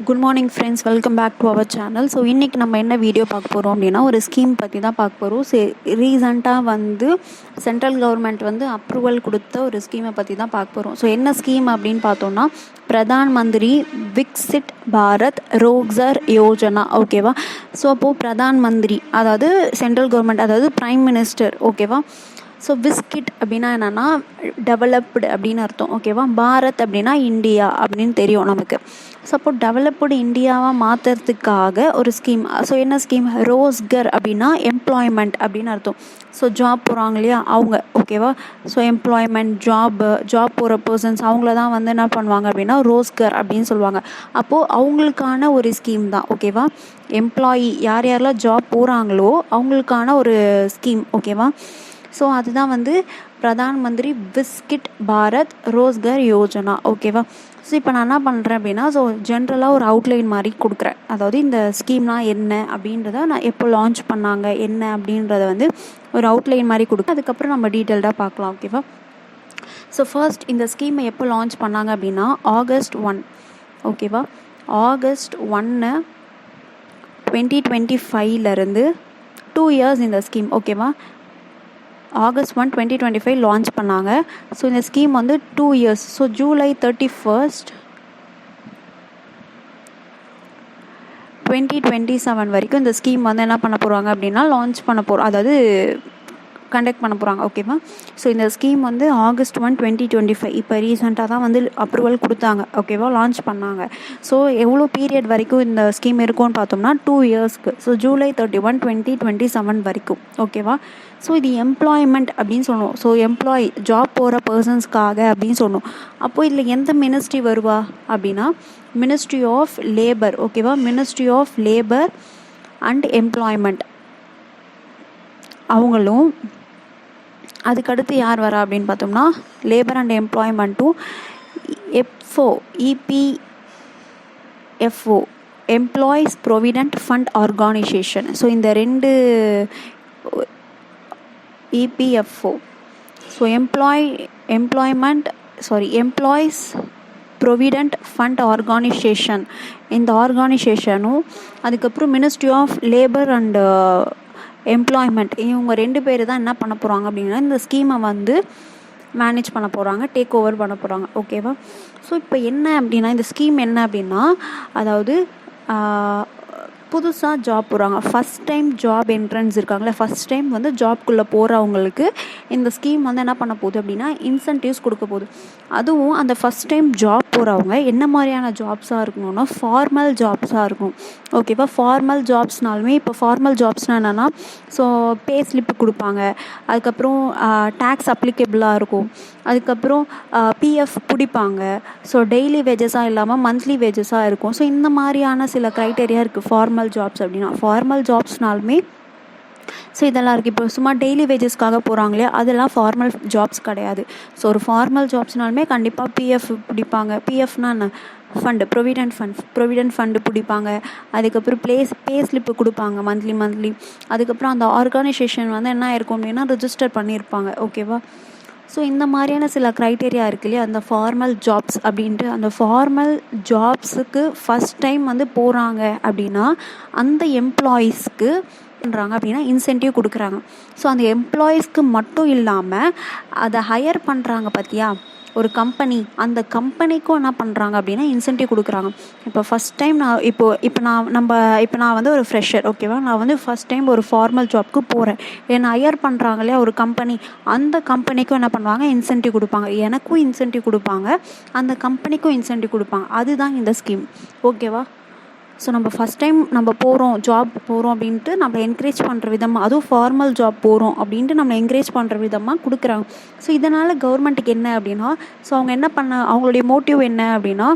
Good morning friends, welcome back to our channel. So இன்றைக்கி நம்ம என்ன வீடியோ பார்க்க போகிறோம் அப்படின்னா, ஒரு ஸ்கீம் பற்றி தான் பார்க்க போகிறோம். ரீசண்டாக சென்ட்ரல் கவர்மெண்ட் அப்ரூவல் கொடுத்த ஒரு ஸ்கீமை பற்றி தான் பார்க்க போகிறோம். ஸோ என்ன ஸ்கீம் அப்படின்னு பார்த்தோன்னா, பிரதான் மந்திரி விக்சிட் பாரத் ரோக்சர் யோஜனா. ஓகேவா? ஸோ அப்போது பிரதான் மந்திரி அதாவது சென்ட்ரல் கவர்மெண்ட், அதாவது பிரைம் மினிஸ்டர். ஓகேவா? ஸோ விஸ்கிட் அப்படின்னா என்னென்னா டெவலப்டு அப்படின்னு அர்த்தம். ஓகேவா? பாரத் அப்படின்னா இந்தியா அப்படின்னு தெரியும் நமக்கு. ஸோ அப்போ டெவலப்டு இந்தியாவாக மாற்றுறதுக்காக ஒரு ஸ்கீம். ஸோ என்ன ஸ்கீம்? ரோஸ்கர் அப்படின்னா எம்ப்ளாய்மெண்ட் அப்படின்னு அர்த்தம். ஸோ ஜாப் போகிறாங்க இல்லையா அவங்க. ஓகேவா? ஸோ எம்ப்ளாய்மெண்ட், ஜாப் போகிற பர்சன்ஸ் அவங்கள தான் என்ன பண்ணுவாங்க அப்படின்னா ரோஸ்கர் அப்படின்னு சொல்லுவாங்க. அப்போது அவங்களுக்கான ஒரு ஸ்கீம் தான். ஓகேவா? எம்ப்ளாயி யாரெல்லாம் ஜாப் போகிறாங்களோ அவங்களுக்கான ஒரு ஸ்கீம். ஓகேவா? ஸோ அதுதான் பிரதான் மந்திரி விஸ்கிட் பாரத் ரோஸ்கர் யோஜனா. ஓகேவா? ஸோ இப்போ நான் என்ன பண்ணுறேன் அப்படின்னா, ஸோ ஜென்ரலாக ஒரு அவுட்லைன் மாதிரி கொடுக்குறேன். அதாவது இந்த ஸ்கீம்னால் என்ன அப்படின்றத, நான் எப்போ லான்ச் பண்ணாங்க என்ன அப்படின்றத ஒரு அவுட்லைன் மாதிரி கொடுக்குறேன். அதுக்கப்புறம் நம்ம டீட்டெயில்டாக பார்க்கலாம். ஓகேவா? ஸோ ஃபர்ஸ்ட் இந்த ஸ்கீமை எப்போ லான்ச் பண்ணாங்க அப்படின்னா August 1. ஓகேவா? August 1 2025 2 years இந்த ஸ்கீம். ஓகேவா? August 1 2025 லான்ச் பண்ணாங்க. ஸோ இந்த ஸ்கீம் 2 years. ஸோ July 31 2027 வரைக்கும் இந்த ஸ்கீம் என்ன பண்ண போகிறாங்க அப்படின்னா லான்ச் பண்ண போகிறோம், அதாவது கண்டக்ட் பண்ண போகிறாங்க. ஓகேவா? ஸோ இந்த ஸ்கீம் August 1 2025 இப்போ ரீசெண்டாக தான் அப்ரூவல் கொடுத்தாங்க. ஓகேவா? லான்ச் பண்ணாங்க. ஸோ எவ்வளோ பீரியட் வரைக்கும் இந்த ஸ்கீம் இருக்கும்னு பார்த்தோம்னா 2 yearsக்கு. ஸோ July 31 2027 வரைக்கும். ஓகேவா? ஸோ இது எம்ப்ளாய்மெண்ட் அப்படின்னு சொல்லணும். ஸோ ஜாப் போகிற பர்சன்ஸ்க்காக அப்படின்னு சொல்லணும். அப்போது இதில் எந்த மினிஸ்ட்ரி வருவா அப்படின்னா மினிஸ்ட்ரி ஆஃப் லேபர். ஓகேவா? Ministry of labour and employment அவங்களும். அதுக்கடுத்து யார் வரா அப்படின்னு பார்த்தோம்னா லேபர் அண்ட் எம்ப்ளாய்மெண்ட்டும் EPFO employees provident fund organisation. So இந்த ரெண்டு EPFO, so employees provident fund organisation, இந்த ஆர்கனைசேஷனும் அதுக்கப்புறம் ministry of labour and employment, இவங்க 2 பேர் தான் என்ன பண்ண போகிறாங்க அப்படின்னா இந்த ஸ்கீமை மேனேஜ் பண்ண போகிறாங்க, டேக் ஓவர் பண்ண போகிறாங்க. ஓகேவா? ஸோ இப்போ என்ன அப்படின்னா இந்த ஸ்கீம் என்ன அப்படின்னா, அதாவது புதுசாக ஜாப் போகிறாங்க, ஃபஸ்ட் டைம் ஜாப் என்ட்ரன்ஸ் இருக்காங்களே, ஃபஸ்ட் டைம் ஜாப்குள்ளே போகிறவங்களுக்கு இந்த ஸ்கீம் என்ன பண்ண போகுது அப்படின்னா இன்சென்டிவ்ஸ் கொடுக்க போகுது. அதுவும் அந்த ஃபஸ்ட் டைம் ஜாப் போகிறவங்க என்ன மாதிரியான ஜாப்ஸாக இருக்கணும்னா ஃபார்மல் ஜாப்ஸாக இருக்கும். ஓகேவா? ஃபார்மல் ஜாப்ஸ்னாலுமே இப்போ ஃபார்மல் ஜாப்ஸ்னால் என்னென்னா, ஸோ பே ஸ்லிப்பு கொடுப்பாங்க, அதுக்கப்புறம் டேக்ஸ் அப்ளிகபிளாக இருக்கும், அதுக்கப்புறம் PF பிடிப்பாங்க, ஸோ டெய்லி வேஜஸாக இல்லாமல் மந்த்லி வேஜஸாக இருக்கும். ஸோ இந்த மாதிரியான சில க்ரைட்டேரியா இருக்குது ஃபார்மல் ஜாப்ஸ் அப்படின்னா. ஃபார்மல் ஜாப்ஸ்னாலுமே ஸோ இதெல்லாம் இருக்குது. இப்போ சும்மா டெய்லி வேஜஸ்க்காக போகிறாங்களே, அதெல்லாம் ஃபார்மல் ஜாப்ஸ் கிடையாது. ஸோ ஒரு ஃபார்மல் ஜாப்ஸ்னாலுமே கண்டிப்பாக PF பிடிப்பாங்க. PFனா என்ன? ஃபண்டு, ப்ரொவிடென்ட் ஃபண்டு பிடிப்பாங்க. அதுக்கப்புறம் பே ஸ்லிப்பு கொடுப்பாங்க மந்த்லி. அதுக்கப்புறம் அந்த ஆர்கனைசேஷன் என்ன இருக்கும் அப்படின்னா ரிஜிஸ்டர் பண்ணியிருப்பாங்க. ஓகேவா? ஸோ இந்த மாதிரியான சில க்ரைட்டேரியா இருக்கு இல்லையா, அந்த ஃபார்மல் ஜாப்ஸ் அப்படின்ட்டு. அந்த ஃபார்மல் ஜாப்ஸுக்கு ஃபஸ்ட் டைம் போகிறாங்க அப்படின்னா அந்த எம்ப்ளாயீஸ்க்கு பண்ணுறாங்க அப்படின்னா இன்சென்டிவ் கொடுக்குறாங்க. ஸோ அந்த எம்ப்ளாயீஸ்க்கு மட்டும் இல்லாமல் அதை ஹையர் பண்ணுறாங்க பார்த்தியா ஒரு கம்பெனி, அந்த கம்பெனிக்கும் என்ன பண்ணுறாங்க அப்படின்னா இன்சென்டிவ் கொடுக்குறாங்க. இப்போ ஃபஸ்ட் டைம் நான் ஒரு ஃப்ரெஷர். ஓகேவா? நான் ஃபஸ்ட் டைம் ஒரு ஃபார்மல் ஜாப்க்கு போகிறேன், என்னை ஹையர் பண்ணுறாங்க இல்லையா ஒரு கம்பெனி, அந்த கம்பெனிக்கும் என்ன பண்ணுவாங்க இன்சென்டிவ் கொடுப்பாங்க. எனக்கும் இன்சென்டிவ் கொடுப்பாங்க, அந்த கம்பெனிக்கும் இன்சென்டிவ் கொடுப்பாங்க. அதுதான் இந்த ஸ்கீம். ஓகேவா? ஸோ நம்ம ஃபஸ்ட் டைம் ஜாப் போகிறோம் அப்படின்ட்டு நம்மளை என்கரேஜ் பண்ணுற விதமாக, அதுவும் ஃபார்மல் ஜாப் போகிறோம் அப்படின்ட்டு நம்மளை என்கரேஜ் பண்ணுற விதமாக கொடுக்குறாங்க. ஸோ இதனால் கவர்மெண்ட்டுக்கு என்ன அப்படின்னா, ஸோ அவங்க அவங்களுடைய மோட்டிவ் என்ன அப்படின்னா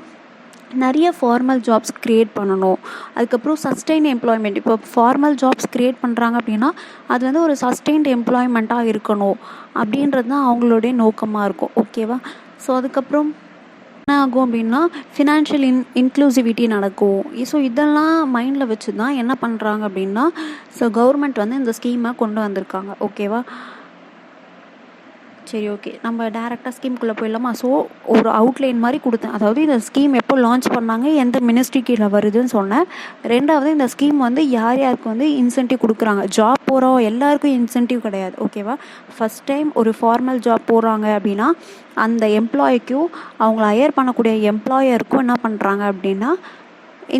நிறைய ஃபார்மல் ஜாப்ஸ் க்ரியேட் பண்ணணும், அதுக்கப்புறம் சஸ்டெயின் எம்ப்ளாய்மெண்ட். இப்போ ஃபார்மல் ஜாப்ஸ் க்ரியேட் பண்ணுறாங்க அப்படின்னா அது ஒரு சஸ்டெயின்ட் எம்ப்ளாய்மெண்ட்டாக இருக்கணும் அப்படின்றது தான் அவங்களுடைய நோக்கமாக இருக்கும். ஓகேவா? ஸோ அதுக்கப்புறம் என்ன ஆகும் அப்படின்னா ஃபினான்ஷியல் இன்க்ளூசிவிட்டி நடக்கும். ஸோ இதெல்லாம் மைண்டில் வச்சு தான் என்ன பண்ணுறாங்க அப்படின்னா ஸோ கவர்மெண்ட் இந்த ஸ்கீமை கொண்டு வந்திருக்காங்க. ஓகேவா? சரி, ஓகே. நம்ம டேரெக்டாக ஸ்கீம்குள்ளே போயிடலாமா? ஸோ ஒரு அவுட்லைன் மாதிரி கொடுத்தேன். அதாவது இந்த ஸ்கீம் எப்போ லான்ச் பண்ணாங்க, எந்த மினிஸ்ட்ரி கீழே வருதுன்னு சொன்னேன். ரெண்டாவது, இந்த ஸ்கீம் வந்து யார் யாருக்கு வந்து இன்சென்டிவ் கொடுக்குறாங்க. ஜாப் போகிறோம் எல்லாருக்கும் இன்சென்டிவ் கிடையாது, ஓகேவா? ஃபஸ்ட் டைம் ஒரு ஃபார்மல் ஜாப் போடுறாங்க அப்படின்னா அந்த எம்ப்ளாய்க்கும் அவங்கள ஹையர் பண்ணக்கூடிய எம்ப்ளாயருக்கும் என்ன பண்ணுறாங்க அப்படின்னா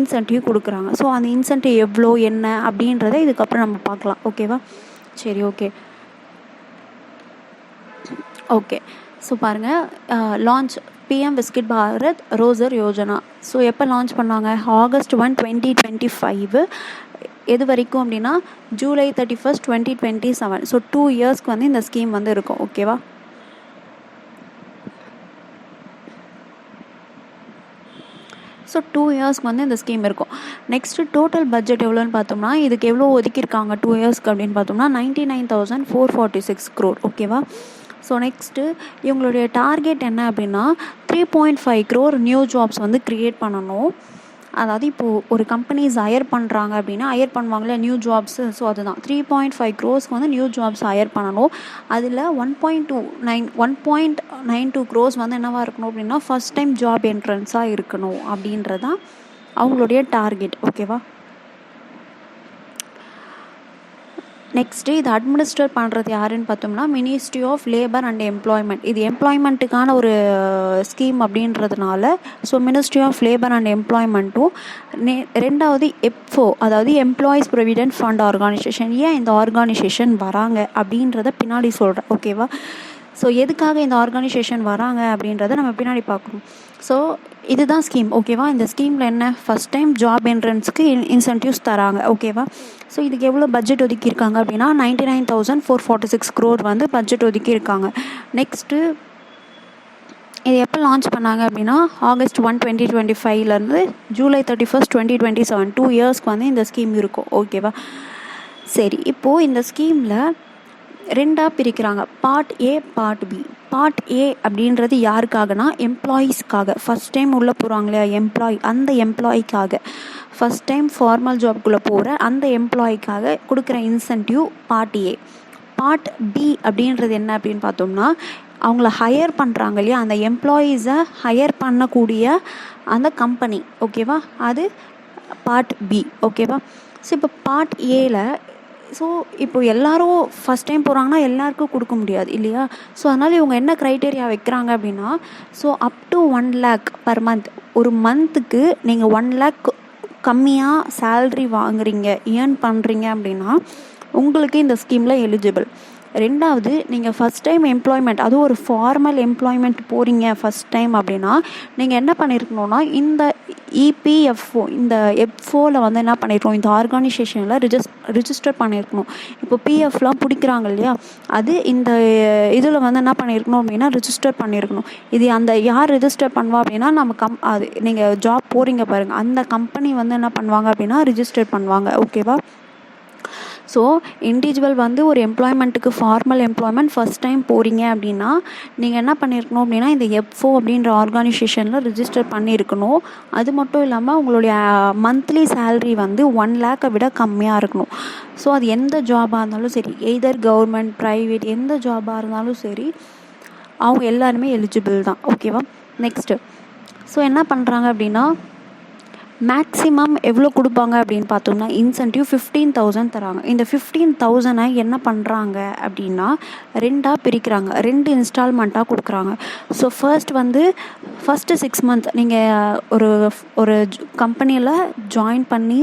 இன்சென்டிவ் கொடுக்குறாங்க. ஸோ அந்த இன்சென்டிவ் எவ்வளோ என்ன அப்படின்றத இதுக்கப்புறம் நம்ம பார்க்கலாம், ஓகேவா? சரி, ஓகே. ஓகே, ஸோ பாருங்கள், லான்ச் பிஎம் விஸ்கிட் பாரத் ரோசர் யோஜனா. ஸோ எப்போ லான்ச் பண்ணாங்க? August 1, 2025. எது வரைக்கும் அப்படின்னா July 31, 2027. ஸோ 2 இயர்ஸ்க்கு வந்து இந்த ஸ்கீம் வந்து இருக்கும், ஓகேவா? ஸோ 2 இயர்ஸ்க்கு வந்து இந்த ஸ்கீம் இருக்கும். நெக்ஸ்ட்டு டோட்டல் பட்ஜெட் எவ்வளோன்னு பார்த்தோம்னா, இதுக்கு எவ்வளோ ஒதுக்கியிருக்காங்க 2 இயர்ஸ்க்கு அப்படின்னு பார்த்தோம்னா 99,446 crore, ஓகேவா? ஸோ நெக்ஸ்ட்டு இவங்களுடைய டார்கெட் என்ன அப்படின்னா 3.5 crore நியூ ஜாப்ஸ் வந்து க்ரியேட் பண்ணணும். அதாவது இப்போது ஒரு கம்பெனிஸ் ஹையர் பண்ணுறாங்க அப்படின்னா ஹையர் பண்ணுவாங்களே நியூ ஜாப்ஸு. ஸோ அதுதான் 3.5 crores வந்து நியூ ஜாப்ஸ் ஹையர் பண்ணணும். அதில் 1.92 crores வந்து என்னவாக இருக்கணும் அப்படின்னா ஃபஸ்ட் டைம் ஜாப் என்ட்ரன்ஸாக இருக்கணும் அப்படின்றதான் அவங்களுடைய டார்கெட், ஓகேவா? நெக்ஸ்ட்டு இது அட்மினிஸ்ட்ரேட் பண்ணுறது யாருன்னு பார்த்தோம்னா ministry of labour and employment. இது எம்ப்ளாய்மெண்ட்டுக்கான ஒரு ஸ்கீம் அப்படின்றதுனால so ministry of labour and எம்ப்ளாய்மெண்ட்டும் ரெண்டாவது எப்ஃபோ, அதாவது எம்ப்ளாயீஸ் ப்ரொவிடென்ட் ஃபண்ட் ஆர்கனைசேஷன். ஏன் இந்த ஆர்கனைசேஷன் வராங்க அப்படின்றத பின்னாடி சொல்கிறேன், ஓகேவா? ஸோ எதுக்காக இந்த ஆர்கனைசேஷன் வராங்க அப்படின்றத நம்ம பின்னாடி பார்க்கணும். ஸோ இதுதான் ஸ்கீம், ஓகேவா? இந்த ஸ்கீமில் என்ன, ஃபஸ்ட் டைம் ஜாப் என்ட்ரன்ஸ்க்கு இன்சென்டிவ்ஸ் தராங்க, ஓகேவா? ஸோ இதுக்கு எவ்வளோ பட்ஜெட் ஒதுக்கியிருக்காங்க அப்படின்னா 99,446 crore வந்து பட்ஜெட் ஒதுக்கியிருக்காங்க. நெக்ஸ்ட்டு இது எப்போ லான்ச் பண்ணாங்க அப்படின்னா August 1, 2025 July 31, 2027. 2 இயர்ஸ்க்கு வந்து இந்த ஸ்கீம் இருக்கும், ஓகேவா? சரி, இப்போது இந்த ஸ்கீமில் ரெண்டாக பிரிக்கிறாங்க, part A, part B. Part A அப்படின்றது யாருக்காகனா எம்ப்ளாயீஸ்க்காக. ஃபஸ்ட் டைம் உள்ளே போகிறாங்க இல்லையா எம்ப்ளாயி, அந்த எம்ப்ளாய்க்காக, ஃபஸ்ட் டைம் ஃபார்மல் ஜாப்குள்ளே போகிற அந்த எம்ப்ளாய்க்காக கொடுக்குற incentive part A. Part B அப்படின்றது என்ன அப்படின்னு பார்த்தோம்னா அவங்கள ஹையர் பண்ணுறாங்க இல்லையா அந்த எம்ப்ளாயீஸை ஹையர் பண்ணக்கூடிய அந்த கம்பெனி, ஓகேவா? அது பார்ட் பி, ஓகேவா? ஸோ இப்போ பார்ட் ஏல ஸோ இப்போது எல்லோரும் ஃபஸ்ட் டைம் போகிறாங்கன்னா எல்லாருக்கும் கொடுக்க முடியாது இல்லையா? ஸோ அதனால் இவங்க என்ன க்ரைட்டேரியா வைக்கிறாங்க அப்படின்னா so up to 1 lakh per month. ஒரு மந்த்துக்கு நீங்கள் 1 lakh கம்மியாக சேல்ரி வாங்குறீங்க, ஏர்ன் பண்ணுறீங்க அப்படின்னா உங்களுக்கு இந்த ஸ்கீமில் எலிஜிபிள். ரெண்டாவது, நீங்கள் ஃபஸ்ட் டைம் எம்ப்ளாய்மெண்ட், அதுவும் ஒரு ஃபார்மல் எம்ப்ளாய்மெண்ட் போகிறீங்க ஃபஸ்ட் டைம் அப்படின்னா நீங்கள் என்ன பண்ணியிருக்கணும்னா இந்த இபிஎஃப்ஓ, இந்த எஃப்ஓவில் வந்து என்ன பண்ணியிருக்கணும், இந்த ஆர்கனைசேஷனில் ரிஜிஸ்டர் பண்ணியிருக்கணும். இப்போ பிஎஃப்லாம் பிடிக்கிறாங்க இல்லையா, அது இந்த இதில் வந்து என்ன பண்ணியிருக்கணும் அப்படின்னா ரிஜிஸ்டர் பண்ணியிருக்கணும். இது அந்த யார் ரிஜிஸ்டர் பண்ணுவா அப்படின்னா நம்ம அது நீங்கள் ஜாப் போகிறீங்க பாருங்கள், அந்த கம்பெனி வந்து என்ன பண்ணுவாங்க அப்படின்னா ரிஜிஸ்டர் பண்ணுவாங்க, ஓகேவா? ஸோ இண்டிவிஜுவல் வந்து ஒரு எம்ப்ளாய்மெண்ட்டுக்கு ஃபார்மல் எம்ப்ளாய்மெண்ட் ஃபஸ்ட் டைம் போகிறீங்க அப்படின்னா நீங்கள் என்ன பண்ணியிருக்கணும் அப்படின்னா இந்த எஃப்ஓ அப்படின்ற ஆர்கனைசேஷனில் ரிஜிஸ்டர் பண்ணியிருக்கணும். அது மட்டும் இல்லாமல் உங்களுடைய மந்த்லி சேல்ரி வந்து 1 lakh விட கம்மியாக இருக்கணும். ஸோ அது எந்த ஜாபாக இருந்தாலும் சரி, எய்தர் கவர்மெண்ட், ப்ரைவேட், எந்த ஜாபாக இருந்தாலும் சரி அவங்க எல்லாருமே எலிஜிபிள் தான், ஓகேவா? நெக்ஸ்ட்டு ஸோ என்ன பண்ணுறாங்க அப்படின்னா மேக்ஸிமம் எவ்வளோ கொடுப்பாங்க அப்படின்னு பார்த்தோம்னா இன்சென்டிவ் 15,000 தராங்க. இந்த 15,000 என்ன பண்ணுறாங்க அப்படின்னா ரெண்டாக பிரிக்கிறாங்க, 2 இன்ஸ்டால்மெண்ட்டாக கொடுக்குறாங்க. ஸோ ஃபஸ்ட்டு 6 month நீங்கள் ஒரு கம்பெனியில் ஜாயின் பண்ணி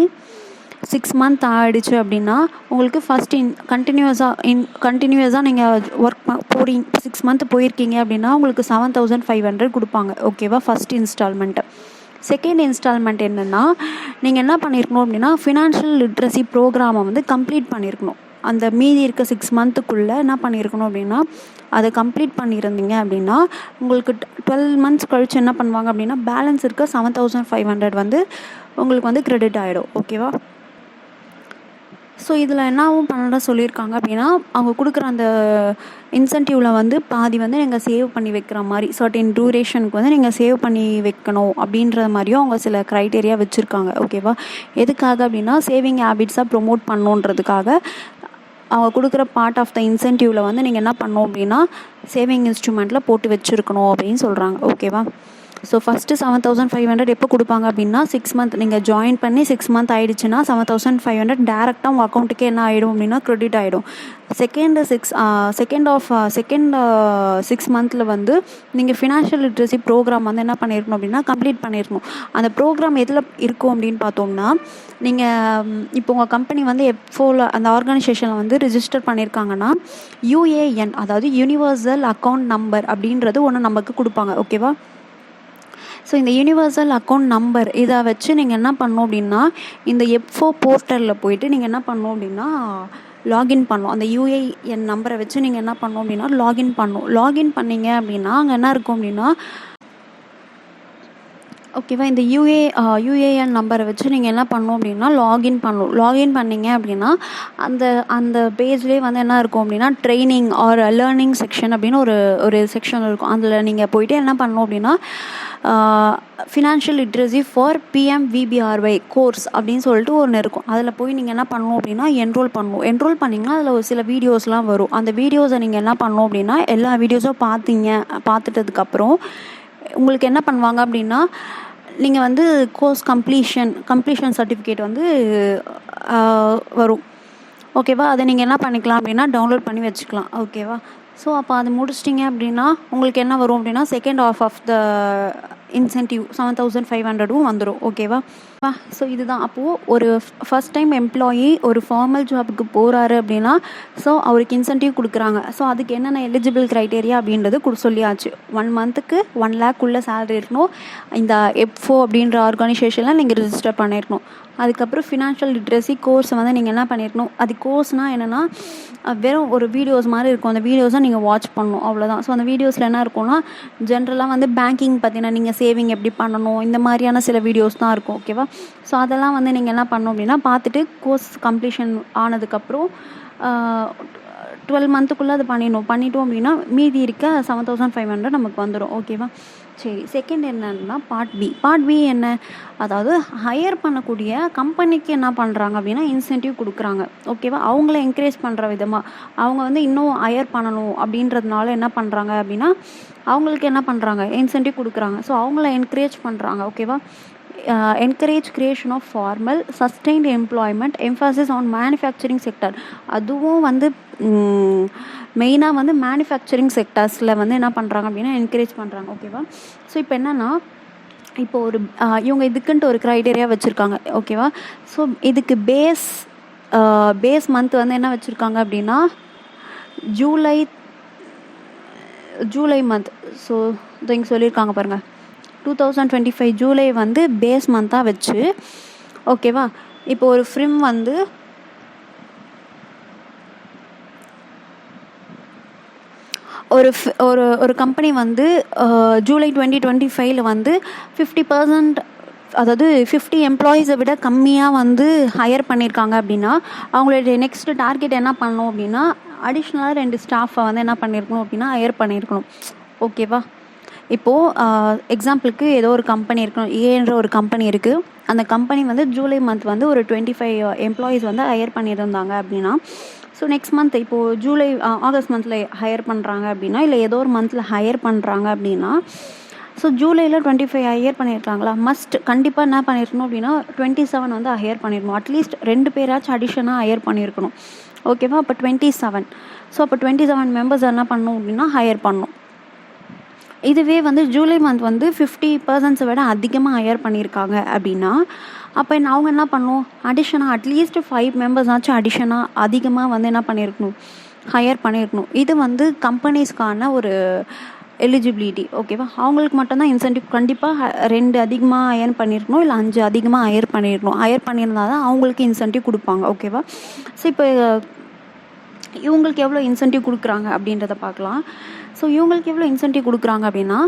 6 month ஆகிடுச்சு அப்படின்னா உங்களுக்கு ஃபஸ்ட்டு கண்டினியூஸாக நீங்கள் ஒர்க் போகிறீங்க, 6 month போயிருக்கீங்க அப்படின்னா உங்களுக்கு 7,500 கொடுப்பாங்க, ஓகேவா? First instalment. செகண்ட் இன்ஸ்டால்மெண்ட் என்னென்னா நீங்கள் என்ன பண்ணியிருக்கணும் அப்படின்னா ஃபினான்ஷியல் லிட்ரஸி ப்ரோக்ராமை வந்து கம்ப்ளீட் பண்ணியிருக்கணும். அந்த மீதி இருக்க 6 monthக்குள்ளே என்ன பண்ணியிருக்கணும் அப்படின்னா அதை கம்ப்ளீட் பண்ணியிருந்தீங்க அப்படின்னா உங்களுக்கு 12 months கழிச்சு என்ன பண்ணுவாங்க அப்படின்னா பேலன்ஸ் இருக்க 7,500 வந்து உங்களுக்கு வந்து கிரெடிட் ஆகிடும், ஓகேவா? ஸோ இதில் என்னவும் பண்ண சொல்லியிருக்காங்க அப்படின்னா அவங்க கொடுக்குற அந்த இன்சென்டிவில் வந்து பாதி வந்து நீங்கள் சேவ் பண்ணி வைக்கிற மாதிரி, சர்டன் டூரேஷனுக்கு வந்து நீங்கள் சேவ் பண்ணி வைக்கணும் அப்படின்ற மாதிரியும் அவங்க சில க்ரைட்டேரியா வச்சுருக்காங்க, ஓகேவா? எதுக்காக அப்படின்னா சேவிங் ஹேபிட்ஸாக ப்ரொமோட் பண்ணணுன்றதுக்காக அவங்க கொடுக்குற பார்ட் ஆஃப் த இன்சென்டிவில் வந்து நீங்கள் என்ன பண்ணணும் அப்படின்னா சேவிங் இன்ஸ்ட்ருமெண்ட்டில் போட்டு வச்சுருக்கணும் அப்படின்னு சொல்கிறாங்க. ஓகேவா? ஸோ ஃபஸ்ட்டு 7,500 எப்போ கொடுப்பாங்க அப்படின்னா 6 மந்த் நீங்கள் ஜாயின் பண்ணி 6 மந்த் ஆகிடுச்சுன்னா 7,500 டேரெக்டாக உங்கள் அக்கௌண்ட்டுக்கே என்ன ஆகிடும் அப்படின்னா க்ரெடிட் ஆகிடும். செகண்ட் 6 மந்தில் வந்து நீங்கள் ஃபினான்ஷியல் லிட்ரஸி ப்ரோக்ராம் வந்து என்ன பண்ணியிருக்கணும் அப்படின்னா கம்ப்ளீட் பண்ணியிருக்கணும். அந்த ப்ரோக்ராம் எதில் இருக்கும் அப்படின்னு பார்த்தோம்னா, நீங்கள் இப்போ உங்கள் கம்பெனி வந்து எப்போல அந்த ஆர்கனைசேஷனில் வந்து ரிஜிஸ்டர் பண்ணியிருக்காங்கன்னா UAN, அதாவது யூனிவர்சல் அக்கௌண்ட் நம்பர் அப்படின்றது ஒன்று நமக்கு கொடுப்பாங்க. ஓகேவா? ஸோ இந்த யூனிவர்சல் அக்கௌண்ட் நம்பர் இதை வச்சு நீங்கள் என்ன பண்ணணும் அப்படின்னா இந்த F4 போர்ட்டலில் போயிட்டு நீங்கள் என்ன பண்ணணும் அப்படின்னா லாகின் பண்ணணும். அந்த UAN நம்பரை வச்சு நீங்கள் என்ன பண்ணணும் அப்படின்னா லாகின் பண்ணீங்க அப்படின்னா அங்கே என்ன இருக்கும் அப்படின்னா ஓகேவா, இந்த UAN நம்பரை வச்சு நீங்கள் என்ன பண்ணணும் அப்படின்னா லாகின் பண்ணீங்க அப்படின்னா அந்த பேஜ்லேயே வந்து என்ன இருக்கும் அப்படின்னா ட்ரைனிங் ஆர் லேர்னிங் செக்ஷன் அப்படின்னு ஒரு செக்ஷன் இருக்கும். அதில் நீங்கள் போயிட்டு என்ன பண்ணணும் அப்படின்னா financial literacy for PMVBRY course அப்படின்னு சொல்லிட்டு ஒன்று இருக்கும். அதில் போய் நீங்கள் என்ன பண்ணணும் அப்படின்னா என்ரோல் பண்ணிங்கன்னா அதில் ஒரு சில வீடியோஸ்லாம் வரும். அந்த வீடியோஸை நீங்கள் என்ன பண்ணணும் அப்படின்னா எல்லா வீடியோஸும் பார்த்துட்டதுக்கப்புறம் உங்களுக்கு என்ன பண்ணுவாங்க அப்படின்னா நீங்கள் வந்து கோர்ஸ் கம்ப்ளீஷன் சர்டிஃபிகேட் வந்து வரும். ஓகேவா? அதை நீங்கள் என்ன பண்ணிக்கலாம் அப்படின்னா டவுன்லோட் பண்ணி வச்சுக்கலாம். ஓகேவா? ஸோ அப்போ அது முடிச்சிட்டிங்க அப்படின்னா உங்களுக்கு என்ன வரும் அப்படின்னா செகண்ட் ஆஃப் த இன்சென்டிவ் 7,500 வந்துடும். ஓகேவா? ஸோ இதுதான். அப்போது ஒரு ஃபஸ்ட் டைம் எம்ப்ளாயி ஒரு ஃபார்மல் ஜாபுக்கு போகிறாரு அப்படின்னா ஸோ அவருக்கு இன்சென்டிவ் கொடுக்குறாங்க. ஸோ அதுக்கு என்னென்ன எலிஜிபிள் க்ரைட்டேரியா அப்படின்றது சொல்லியாச்சு. 1 மந்த்துக்கு 1 lakh உள்ள சேலரி இருக்கணும். இந்த F4 அப்படின்ற ஆர்கனைசேஷனில் நீங்கள் ரிஜிஸ்டர் பண்ணியிருக்கணும். அதுக்கப்புறம் ஃபினான்ஷியல் லிட்ரஸி கோர்ஸ் வந்து நீங்கள் என்ன பண்ணியிருக்கணும். அது கோர்ஸ்னால் என்னென்னா வெறும் ஒரு வீடியோஸ் மாதிரி இருக்கும். அந்த வீடியோஸை நீங்கள் வாட்ச் பண்ணணும், அவ்வளோதான். ஸோ அந்த வீடியோஸில் என்ன இருக்கும்னா ஜென்ரலாக வந்து பேங்கிங் பார்த்தீங்கன்னா நீங்கள் சேவிங் எப்படி பண்ணணும் இந்த மாதிரியான சில வீடியோஸ் தான் இருக்கும். ஓகேவா? ஸோ அதெல்லாம் வந்து நீங்கள் என்ன பண்ணணும் அப்படின்னா பார்த்துட்டு கோர்ஸ் கம்ப்ளீஷன் ஆனதுக்கப்புறம் 12 மந்த்துக்குள்ளே அது பண்ணிட்டோம் அப்படின்னா மீதி இருக்க 7,500 நமக்கு வந்துடும். ஓகேவா? சரி, செகண்ட் என்னன்னா பார்ட் பி என்ன, அதாவது ஹையர் பண்ணக்கூடிய கம்பெனிக்கு என்ன பண்ணுறாங்க அப்படின்னா இன்சென்டிவ் கொடுக்குறாங்க. ஓகேவா? அவங்கள என்கரேஜ் பண்ணுற விதமாக அவங்க வந்து இன்னும் ஹையர் பண்ணணும் அப்படின்றதுனால என்ன பண்ணுறாங்க அப்படின்னா அவங்களுக்கு என்ன பண்ணுறாங்க இன்சென்டிவ் கொடுக்குறாங்க. ஸோ அவங்கள என்கரேஜ் பண்ணுறாங்க. ஓகேவா? Encourage creation of formal sustained employment emphasis on manufacturing sector. அதுவும் வந்து மெயினாக வந்து மேனுஃபேக்சரிங் செக்டர்ஸில் வந்து என்ன பண்ணுறாங்க அப்படின்னா என்கரேஜ் பண்ணுறாங்க. ஓகேவா? ஸோ இப்போ என்னென்னா இப்போ ஒரு இவங்க இதுக்குன்ட்டு ஒரு க்ரைட்டேரியா வச்சுருக்காங்க. ஓகேவா? ஸோ இதுக்கு பேஸ் மந்த் வந்து என்ன வச்சுருக்காங்க அப்படின்னா ஜூலை மந்த். ஸோ இங்கே சொல்லியிருக்காங்க பாருங்கள் 2025 ஜூலை வந்து பேஸ் மந்த்தாக வச்சு. ஓகேவா? இப்போ ஒரு ஃபிரிம் வந்து ஒரு கம்பெனி வந்து ஜூலை 2025 வந்து 50%, அதாவது 50 எம்ப்ளாயீஸை விட கம்மியாக வந்து ஹையர் பண்ணியிருக்காங்க அப்படின்னா அவங்களுடைய நெக்ஸ்ட் டார்கெட் என்ன பண்ணணும் அப்படின்னா அடிஷ்னலாக 2 ஸ்டாஃபை வந்து என்ன பண்ணியிருக்கணும் அப்படின்னா ஹையர் பண்ணியிருக்கணும். ஓகேவா? இப்போது எக்ஸாம்பிளுக்கு ஏதோ ஒரு கம்பெனி இருக்கணும், ஏன்ற ஒரு கம்பெனி இருக்குது. அந்த கம்பெனி வந்து ஜூலை மந்த் வந்து ஒரு 25 எம்ப்ளாயீஸ் வந்து ஹையர் பண்ணியிருந்தாங்க அப்படின்னா ஸோ நெக்ஸ்ட் மந்த் இப்போது ஆகஸ்ட் மந்தில் ஹையர் பண்ணுறாங்க அப்படின்னா இல்லை ஏதோ ஒரு மந்தில் ஹையர் பண்ணுறாங்க அப்படின்னா ஸோ ஜூலையில் 25 ஹையர் பண்ணியிருக்காங்களா, கண்டிப்பாக என்ன பண்ணியிருக்கணும் அப்படின்னா 27 வந்து ஹையர் பண்ணியிருக்கணும். அட்லீஸ்ட் 2 பேராச்சும் அடிஷனாக ஹையர் பண்ணியிருக்கணும். ஓகேவா? அப்போ 27. ஸோ அப்போ 27 மெம்பர்ஸ் என்ன பண்ணணும் அப்படின்னா ஹையர் பண்ணணும். இதுவே வந்து ஜூலை மந்த் வந்து 50% விட அதிகமாக ஹையர் பண்ணியிருக்காங்க அப்படின்னா அப்போ அவங்க என்ன பண்ணணும் அடிஷனாக அட்லீஸ்ட் 5 மெம்பர்ஸாச்சும் அடிஷனாக அதிகமாக வந்து என்ன பண்ணியிருக்கணும் ஹையர் பண்ணியிருக்கணும். இது வந்து கம்பெனிஸ்க்கான ஒரு எலிஜிபிலிட்டி. ஓகேவா? அவங்களுக்கு மட்டும்தான் இன்சென்டிவ். கண்டிப்பாக 2 அதிகமாக ஹையர் பண்ணியிருக்கணும், இல்லை 5 அதிகமாக ஹையர் பண்ணியிருக்கணும். ஹையர் பண்ணியிருந்தால் தான் அவங்களுக்கு இன்சென்டிவ் கொடுப்பாங்க. ஓகேவா? ஸோ இப்போ இவங்களுக்கு எவ்வளோ இன்சென்டிவ் கொடுக்குறாங்க அப்படின்றத பார்க்கலாம். ஸோ இவங்களுக்கு எவ்வளோ இன்சென்டிவ் கொடுக்குறாங்க அப்படின்னா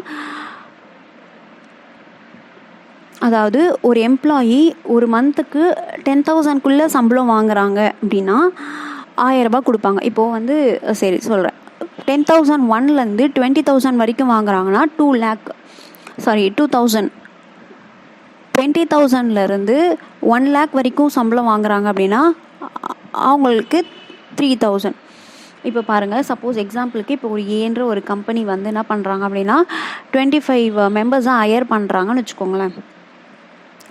அதாவது ஒரு எம்ப்ளாயி ஒரு மந்த்துக்கு 10,000க்குள்ளே சம்பளம் வாங்குறாங்க அப்படின்னா 1000 ரூபாய் கொடுப்பாங்க. இப்போது வந்து சரி சொல்கிறேன், 10,001லேருந்து 20,000 வரைக்கும் வாங்குறாங்கன்னா 2,000. 20,000லேருந்து 1 lakh வரைக்கும் சம்பளம் வாங்குறாங்க அப்படின்னா அவங்களுக்கு 3000. இப்போ பாருங்கள், சப்போஸ் எக்ஸாம்பிளுக்கு இப்போ ஒரு ஏன்ற ஒரு கம்பெனி வந்து என்ன பண்ணுறாங்க அப்படின்னா 25 மெம்பர்ஸாக ஹையர் பண்ணுறாங்கன்னு வச்சுக்கோங்களேன்.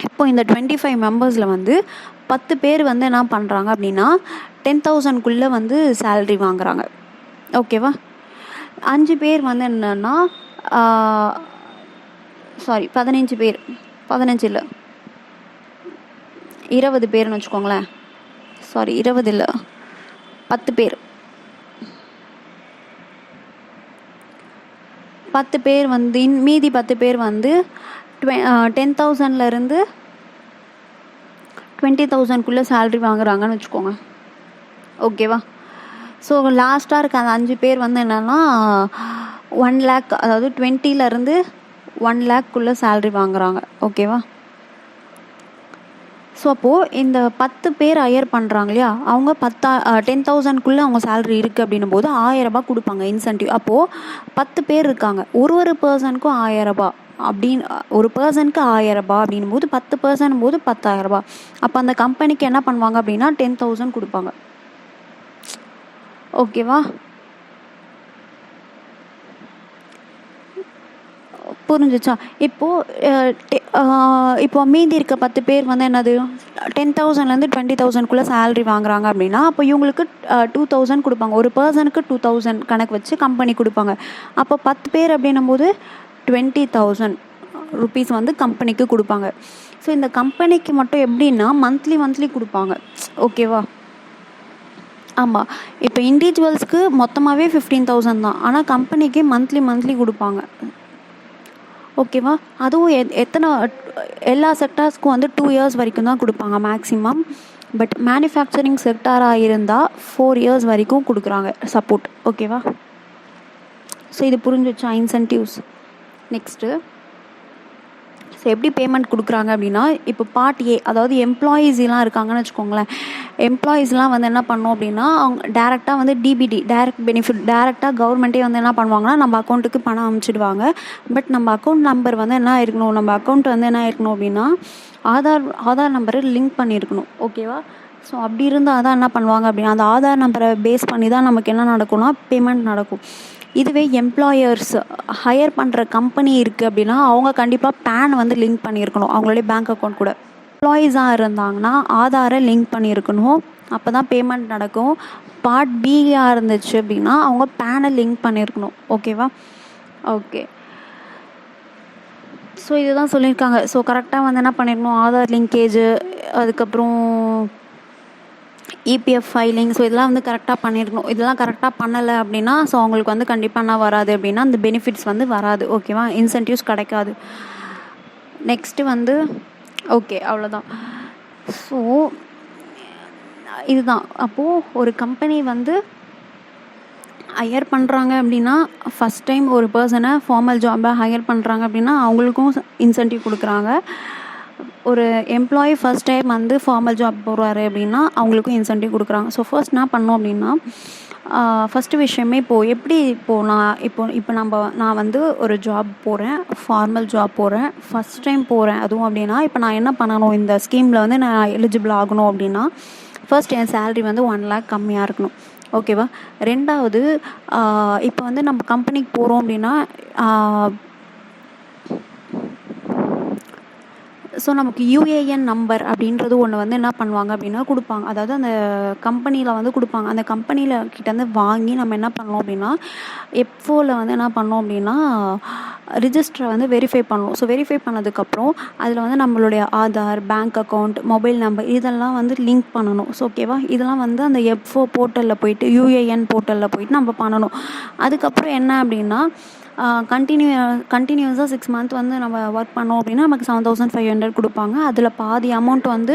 இப்போ இந்த 25 மெம்பர்ஸில் வந்து 10 பேர் வந்து என்ன பண்ணுறாங்க அப்படின்னா 10,000க்குள்ளே வந்து சேல்ரி வாங்குறாங்க. ஓகேவா? 5 பேர் வந்து என்னென்னா 15 பேர், 15 இல்லை 20 பேர்னு வச்சுக்கோங்களேன். 20 இல்லை 10 பேர், 10 பேர் வந்து மீதி 10 பேர் வந்து 10,000லேருந்து 20,000க்குள்ளே சேல்ரி வாங்குறாங்கன்னு வச்சுக்கோங்க. ஓகேவா? ஸோ லாஸ்ட்டாக இருக்க அந்த 5 பேர் வந்து என்னென்னா 1 lakh, அதாவது 20லேருந்து 1 lakh சேல்ரி வாங்குறாங்க. ஓகேவா? ஸோ அப்போது இந்த 10 பேர் ஹையர் பண்ணுறாங்க இல்லையா, அவங்க 10,000க்குள்ளே அவங்க சேல்ரி இருக்குது அப்படின்னும் போது 1000 ரூபாய் கொடுப்பாங்க இன்சென்டிவ். அப்போது 10 பேர் இருக்காங்க, ஒரு பர்சனுக்கும் 1000 ரூபாய் அப்படின்னு, ஒரு பர்சனுக்கு 1000 ரூபாய் அப்படின்னும் போது 10% போது 10,000 ரூபாய். அப்போ அந்த கம்பெனிக்கு என்ன பண்ணுவாங்க அப்படின்னா 10,000 கொடுப்பாங்க. ஓகேவா? புரிஞ்சிச்சா? இப்போ மீதி இருக்க 10 பேர் வந்து என்னது 10,000லேருந்து 20,000க்குள்ளே சேல்ரி வாங்குறாங்க அப்படின்னா அப்போ இவங்களுக்கு 2,000 கொடுப்பாங்க. ஒரு பர்சனுக்கு 2,000 கணக்கு வச்சு கம்பெனி கொடுப்பாங்க. அப்போ 10 பேர் அப்படின்னும் போது 20,000 ருபீஸ் வந்து கம்பெனிக்கு கொடுப்பாங்க. ஸோ இந்த கம்பெனிக்கு மட்டும் எப்படின்னா மந்த்லி கொடுப்பாங்க. ஓகேவா? ஆமாம். இப்போ இண்டிவிஜுவல்ஸ்க்கு மொத்தமாகவே 15,000 தான், ஆனால் கம்பெனிக்கு மந்த்லி கொடுப்பாங்க. ஓகேவா? அதுவும் எல்லா செக்டார்ஸ்க்கும் வந்து 2 years வரைக்கும் தான் கொடுப்பாங்க மேக்ஸிமம். பட் மேனுஃபேக்சரிங் செக்டாராக இருந்தால் 4 years வரைக்கும் கொடுக்குறாங்க சப்போர்ட். ஓகேவா? ஸோ இது புரிஞ்சிச்சா இன்சென்டிவ்ஸ்? நெக்ஸ்ட்டு ஸோ எப்படி பேமெண்ட் கொடுக்குறாங்க அப்படின்னா, இப்போ பார்ட் ஏ, அதாவது எம்ப்ளாயீஸ்லாம் இருக்காங்கன்னு வச்சுக்கோங்களேன். எம்ப்ளாயீஸ்லாம் வந்து என்ன பண்ணோம் அப்படின்னா அவங்க டேரெக்டாக வந்து டிபிடி, டைரக்ட் பெனிஃபிட், டேரெக்டாக கவர்மெண்ட்டே வந்து என்ன பண்ணுவாங்கன்னா நம்ம அக்கௌண்ட்டுக்கு பணம் அனுப்பிச்சிடுவாங்க. பட் நம்ம அக்கௌண்ட் நம்பர் வந்து என்ன இருக்கணும், நம்ம அக்கௌண்ட் வந்து என்ன இருக்கணும் அப்படின்னா ஆதார் நம்பரை லிங்க் பண்ணியிருக்கணும். ஓகேவா? ஸோ அப்படி இருந்தால் தான் என்ன பண்ணுவாங்க அப்படின்னா அந்த ஆதார் நம்பரை பேஸ் பண்ணி தான் நமக்கு என்ன நடக்கும்னா பேமெண்ட் நடக்கும். இதுவே எம்ப்ளாயர்ஸ் ஹையர் பண்ணுற கம்பெனி இருக்குது அப்படின்னா அவங்க கண்டிப்பாக பேன் வந்து லிங்க் பண்ணியிருக்கணும் அவங்களுடைய பேங்க் அக்கௌண்ட் கூட. எம்ப்ளாயீஸாக இருந்தாங்கன்னா ஆதாரை லிங்க் பண்ணியிருக்கணும், அப்போ தான் பேமெண்ட் நடக்கும். பார்ட் பியாக இருந்துச்சு அப்படின்னா அவங்க பேனை லிங்க் பண்ணியிருக்கணும். ஓகேவா? ஓகே. ஸோ இதுதான் சொல்லியிருக்காங்க. ஸோ கரெக்டாக வந்து என்ன பண்ணியிருக்கணும், ஆதார் லிங்கேஜு, அதுக்கப்புறம் இபிஎஃப் ஃபைலிங், ஸோ இதெல்லாம் வந்து கரெக்டாக பண்ணியிருக்கணும். இதெல்லாம் கரெக்டாக பண்ணலை அப்படின்னா ஸோ அவங்களுக்கு வந்து கண்டிப்பாக என்ன வராது அப்படின்னா அந்த பெனிஃபிட்ஸ் வந்து வராது. ஓகேவா? இன்சென்டிவ்ஸ் கிடைக்காது. நெக்ஸ்ட்டு வந்து ஓகே, அவ்வளோதான். ஸோ இதுதான். அப்போது ஒரு கம்பெனி வந்து ஹையர் பண்ணுறாங்க அப்படின்னா ஃபஸ்ட் டைம் ஒரு பர்சனை ஃபார்மல் ஜாபை ஹையர் பண்ணுறாங்க அப்படின்னா அவங்களுக்கும் இன்சென்டிவ் கொடுக்குறாங்க. ஒரு எம்ப்ளாயி ஃபஸ்ட் டைம் வந்து ஃபார்மல் ஜாப் போகிறாரு அப்படின்னா அவங்களுக்கும் இன்சென்டிவ் கொடுக்குறாங்க. ஸோ ஃபர்ஸ்ட் என்ன பண்ணோம் அப்படின்னா ஃபஸ்ட்டு விஷயமே நான் வந்து ஒரு ஜாப் போகிறேன், ஃபார்மல் ஜாப் போகிறேன், ஃபஸ்ட் டைம் போகிறேன். அதுவும் அப்படின்னா இப்போ நான் என்ன பண்ணணும், இந்த ஸ்கீமில் வந்து நான் எலிஜிபிள் ஆகணும் அப்படின்னா ஃபர்ஸ்ட் என் சேல்ரி வந்து 1 lakh கம்மியாக இருக்கணும். ஓகேவா? ரெண்டாவது இப்போ வந்து நம்ம கம்பெனிக்கு போகிறோம் அப்படின்னா ஸோ நமக்கு யூஏஎன் நம்பர் அப்படின்றது ஒன்று வந்து என்ன பண்ணுவாங்க அப்படின்னா கொடுப்பாங்க. அதாவது அந்த கம்பெனியில் வந்து கொடுப்பாங்க. அந்த கம்பெனியில் கிட்டேருந்து வாங்கி நம்ம என்ன பண்ணோம் அப்படின்னா எஃப்ஓவில் வந்து என்ன பண்ணோம் அப்படின்னா ரிஜிஸ்டரை வந்து வெரிஃபை பண்ணணும். ஸோ வெரிஃபை பண்ணதுக்கப்புறம் அதில் வந்து நம்மளுடைய Aadhaar, bank account, mobile number இதெல்லாம் வந்து லிங்க் பண்ணணும். ஸோ ஓகேவா? இதெல்லாம் வந்து அந்த எஃப்ஓ போர்ட்டலில் போயிட்டு யூஏஎன் போர்ட்டலில் போயிட்டு நம்ம பண்ணணும். அதுக்கப்புறம் என்ன அப்படின்னா கண்டினியூஸாக 6 month வந்து நம்ம ஒர்க் பண்ணோம் அப்படின்னா நமக்கு 7,500 கொடுப்பாங்க. அதில் பாதி அமௌண்ட் வந்து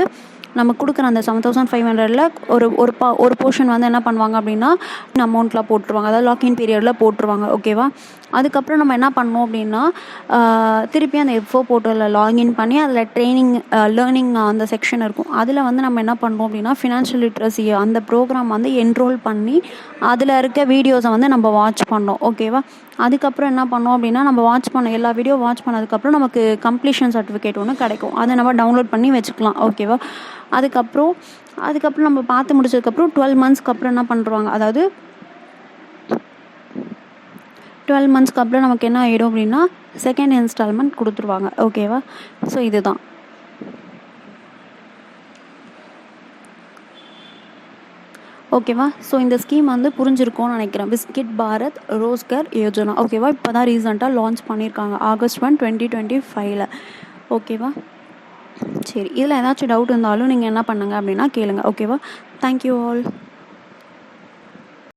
நம்ம கொடுக்குற அந்த 7,500ல் ஒரு போர்ஷன் வந்து என்ன பண்ணுவாங்க அப்படின்னா அமௌண்ட்டில் போட்டுருவாங்க, அதாவது லாக்இன் பீரியடில் போட்டுருவாங்க. ஓகேவா? அதுக்கப்புறம் நம்ம என்ன பண்ணோம் அப்படின்னா திருப்பி அந்த எஃப்ஓ போர்ட்டலில் லாகின் பண்ணி அதில் லேர்னிங் அந்த செக்ஷன் இருக்கும். அதில் வந்து நம்ம என்ன பண்ணோம் அப்படின்னா ஃபினான்ஷியல் லிட்ரஸி அந்த ப்ரோக்ராம் வந்து என்ரோல் பண்ணி அதில் இருக்க வீடியோஸை வந்து நம்ம வாட்ச் பண்ணோம். ஓகேவா? அதுக்கப்புறம் என்ன பண்ணோம் அப்படின்னா, நம்ம வாட்ச் பண்ண எல்லா வீடியோ வாட்ச் பண்ணதுக்கப்புறம் நமக்கு கம்ப்ளீஷன் சர்டிஃபிகேட் ஒன்று கிடைக்கும். அதை நம்ம டவுன்லோட் பண்ணி வச்சுக்கலாம். ஓகேவா? அதுக்கப்புறம் நம்ம பார்த்து முடிச்சதுக்கப்புறம் 12 மந்த்ஸ்க்கு அப்புறம் என்ன பண்ணுறாங்க, அதாவது 12 மந்த்ஸ்க்கு அப்புறம் நமக்கு என்ன ஆகிடும் அப்படின்னா, செகண்ட் இன்ஸ்டால்மெண்ட் கொடுத்துருவாங்க. ஓகேவா? ஸோ இதுதான். ஓகேவா? ஸோ இந்த ஸ்கீம் வந்து புரிஞ்சிருக்கும்னு நினைக்கிறேன். விஸ்கிட் பாரத் ரோஸ்கர் யோஜனா. ஓகேவா? இப்போ தான் ரீசெண்டாக லான்ச் பண்ணியிருக்காங்க August 1, 2025. ஓகேவா? சரி, இதில் ஏதாச்சும் டவுட் இருந்தாலும் நீங்கள் என்ன பண்ணுங்கள் அப்படின்னா கேளுங்க. ஓகேவா? Thank you all.